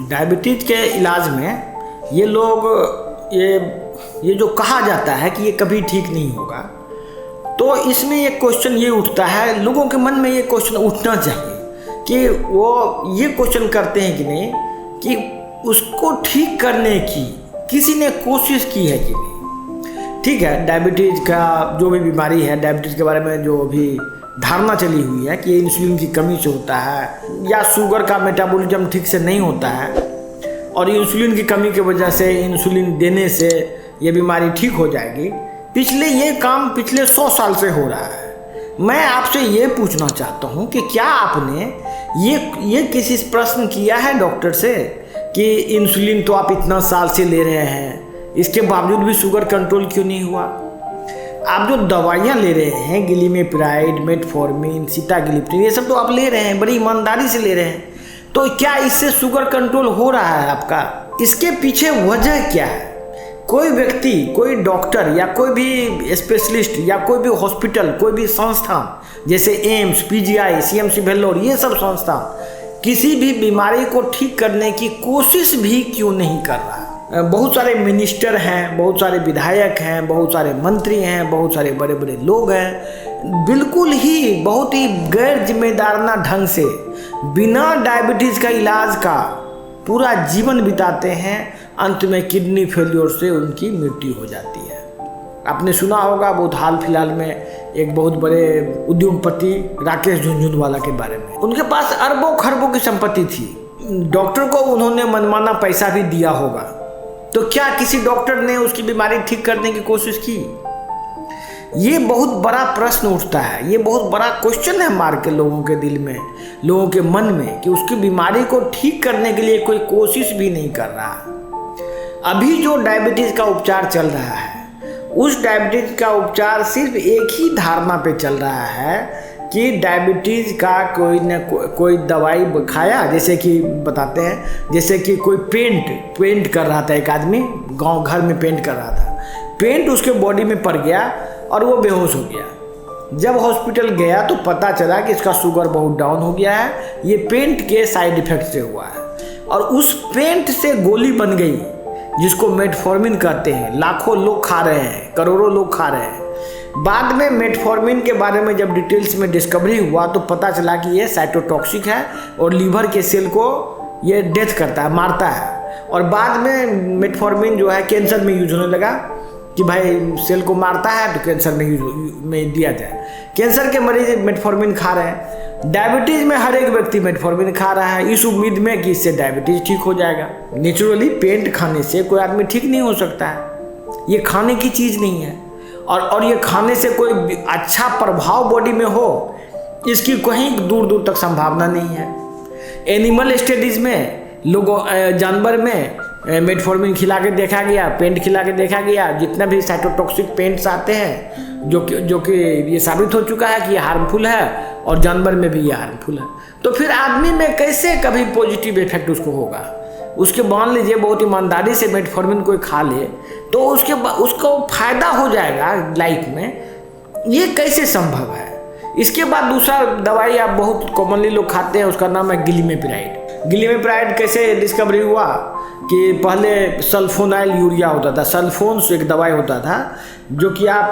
Diabetes के इलाज में ये लोग ये जो कहा जाता है कि ये कभी ठीक नहीं होगा, तो इसमें एक क्वेश्चन ये उठता है, लोगों के मन में ये क्वेश्चन उठना चाहिए कि वो ये क्वेश्चन करते हैं कि नहीं कि उसको ठीक करने की किसी ने कोशिश की है कि नहीं। ठीक है, डायबिटीज़ का जो भी बीमारी है, डायबिटीज़ के बारे में जो भी धारणा चली हुई है कि इंसुलिन की कमी से होता है या शुगर का मेटाबॉलिज्म ठीक से नहीं होता है और इंसुलिन की कमी की वजह से इंसुलिन देने से ये बीमारी ठीक हो जाएगी। ये काम पिछले 100 साल से हो रहा है। मैं आपसे ये पूछना चाहता हूँ कि क्या आपने ये किसी प्रश्न किया है डॉक्टर से कि इंसुलिन तो आप इतना साल से ले रहे हैं, इसके बावजूद भी शुगर कंट्रोल क्यों नहीं हुआ? आप जो दवाइयाँ ले रहे हैं, गिलिमेप्राइड, मेटफॉर्मिन, सीटागिलिप्टिन, ये सब तो आप ले रहे हैं, बड़ी ईमानदारी से ले रहे हैं, तो क्या इससे शुगर कंट्रोल हो रहा है आपका? इसके पीछे वजह क्या है? कोई व्यक्ति, कोई डॉक्टर या कोई भी स्पेशलिस्ट या कोई भी हॉस्पिटल, कोई भी संस्था जैसे एम्स, पीजीआई, सीएमसी वेल्लोर, ये सब संस्था किसी भी बीमारी को ठीक करने की कोशिश भी क्यों नहीं कर रहा? बहुत सारे मिनिस्टर हैं, बहुत सारे विधायक हैं, बहुत सारे मंत्री हैं, बहुत सारे बड़े बड़े लोग हैं, बिल्कुल ही बहुत ही गैर जिम्मेदाराना ढंग से बिना डायबिटीज़ का इलाज का पूरा जीवन बिताते हैं, अंत में किडनी फेल्योर से उनकी मृत्यु हो जाती है। आपने सुना होगा बहुत हाल फिलहाल में एक बहुत बड़े उद्योगपति राकेश झुनझुनवाला के बारे में। उनके पास अरबों खरबों की संपत्ति थी, डॉक्टर को उन्होंने मनमाना पैसा भी दिया होगा, तो क्या किसी डॉक्टर ने उसकी बीमारी ठीक करने की कोशिश की? ये बहुत बड़ा प्रश्न उठता है, ये बहुत बड़ा क्वेश्चन है मार के लोगों के दिल में, लोगों के मन में, कि उसकी बीमारी को ठीक करने के लिए कोई कोशिश भी नहीं कर रहा। अभी जो डायबिटीज़ का उपचार चल रहा है, उस डायबिटीज़ का उपचार सिर्फ एक ही धारणा पे चल रहा है कि डायबिटीज़ का कोई दवाई खाया, जैसे कि बताते हैं, जैसे कि कोई पेंट कर रहा था, एक आदमी गांव घर में पेंट कर रहा था, पेंट उसके बॉडी में पड़ गया और वो बेहोश हो गया। जब हॉस्पिटल गया तो पता चला कि इसका शुगर बहुत डाउन हो गया है, ये पेंट के साइड इफेक्ट से हुआ है, और उस पेंट से गोली बन गई जिसको मेटफॉर्मिन कहते हैं। लाखों लोग खा रहे हैं, करोड़ों लोग खा रहे हैं। बाद में मेटफॉर्मिन के बारे में जब डिटेल्स में डिस्कवरी हुआ तो पता चला कि ये साइटोटॉक्सिक है और लीवर के सेल को ये डेथ करता है, मारता है। और बाद में मेटफॉर्मिन जो है कैंसर में यूज होने लगा कि भाई सेल को मारता है तो कैंसर में दिया जाए। कैंसर के मरीज मेटफॉर्मिन खा रहे हैं, डायबिटीज़ में हर एक व्यक्ति मेटफॉर्मिन खा रहा है इस उम्मीद में कि इससे डायबिटीज़ ठीक हो जाएगा। नेचुरली पेंट खाने से कोई आदमी ठीक नहीं हो सकता है, ये खाने की चीज़ नहीं है, और ये खाने से कोई अच्छा प्रभाव बॉडी में हो इसकी कहीं दूर दूर तक संभावना नहीं है। एनिमल स्टडीज़ में लोगों, जानवर में मेटफॉर्मिन खिला के देखा गया, पेंट खिला के देखा गया, जितना भी साइटोटॉक्सिक पेंट्स आते हैं जो कि ये साबित हो चुका है कि ये हार्मफुल है, और जानवर में भी ये हार्मफुल है, तो फिर आदमी में कैसे कभी पॉजिटिव इफेक्ट उसको होगा? उसके मान लीजिए बहुत ईमानदारी से मेटफॉर्मिन कोई खा ले तो उसको फायदा हो जाएगा लाइफ में, ये कैसे संभव है? इसके बाद दूसरा दवाई आप बहुत कॉमनली लोग खाते हैं, उसका नाम है गिलिमेप्राइड। गिलिमेप्राइड कैसे डिस्कवरी हुआ कि पहले सल्फोनाइल यूरिया होता था, सल्फोन्स एक दवाई होता था जो कि आप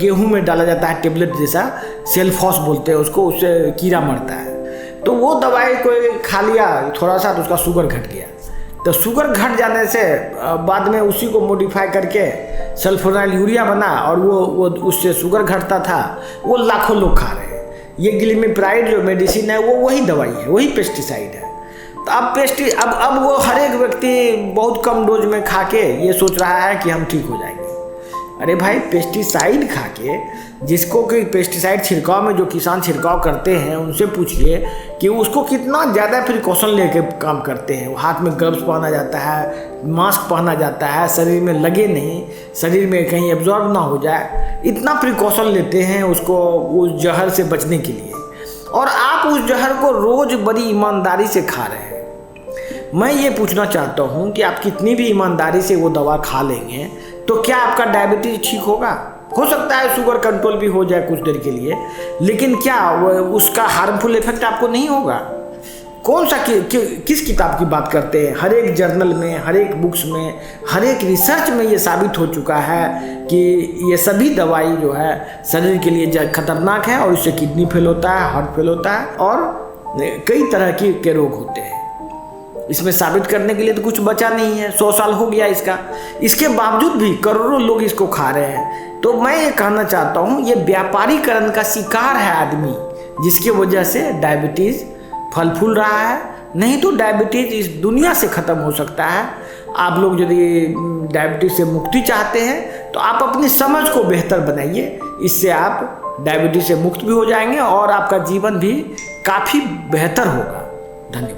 गेहूं में डाला जाता है, टेबलेट जैसा, सेल्फॉस बोलते हैं उसको, उससे कीड़ा मरता है। तो वो दवाई कोई खा लिया थोड़ा सा तो उसका शुगर घट गया, तो शुगर घट जाने से बाद में उसी को मॉडिफाई करके सल्फोनाइल यूरिया बना और वो उससे शुगर घटता था। वो लाखों लोग खा रहे हैं। ये गिलिमेप्राइड जो मेडिसिन है वो वही दवाई है, वही पेस्टिसाइड है। तो अब वो हर एक व्यक्ति बहुत कम डोज में खा के ये सोच रहा है कि हम ठीक हो जाएंगे। अरे भाई, पेस्टिसाइड खा के, जिसको कि पेस्टिसाइड छिड़काव में जो किसान छिड़काव करते हैं उनसे पूछिए कि उसको कितना ज़्यादा प्रिकॉशन लेके काम करते हैं। हाथ में ग्लव्स पहना जाता है, मास्क पहना जाता है, शरीर में लगे नहीं, शरीर में कहीं एब्जॉर्ब ना हो जाए, इतना प्रिकॉशन लेते हैं उसको उस जहर से बचने के लिए, और आप उस जहर को रोज़ बड़ी ईमानदारी से खा रहे हैं। मैं ये पूछना चाहता हूँ कि आप कितनी भी ईमानदारी से वो दवा खा लेंगे तो क्या आपका डायबिटीज़ ठीक होगा? हो सकता है शुगर कंट्रोल भी हो जाए कुछ देर के लिए, लेकिन क्या उसका हार्मफुल इफेक्ट आपको नहीं होगा? कौन सा किस किताब की बात करते हैं? हर एक जर्नल में, हर एक बुक्स में, हर एक रिसर्च में ये साबित हो चुका है कि ये सभी दवाई जो है शरीर के लिए खतरनाक है और इससे किडनी फेल होता है, हार्ट फेल होता है और कई तरह के रोग होते हैं। इसमें साबित करने के लिए तो कुछ बचा नहीं है। 100 साल हो गया इसका, इसके बावजूद भी करोड़ों लोग इसको खा रहे हैं। तो मैं ये कहना चाहता हूँ, ये व्यापारीकरण का शिकार है आदमी, जिसकी वजह से डायबिटीज़ फल फूल रहा है। नहीं तो डायबिटीज़ इस दुनिया से ख़त्म हो सकता है। आप लोग यदि डायबिटीज़ से मुक्ति चाहते हैं तो आप अपनी समझ को बेहतर बनाइए, इससे आप डायबिटीज़ से मुक्त भी हो जाएंगे और आपका जीवन भी काफ़ी बेहतर होगा। धन्यवाद।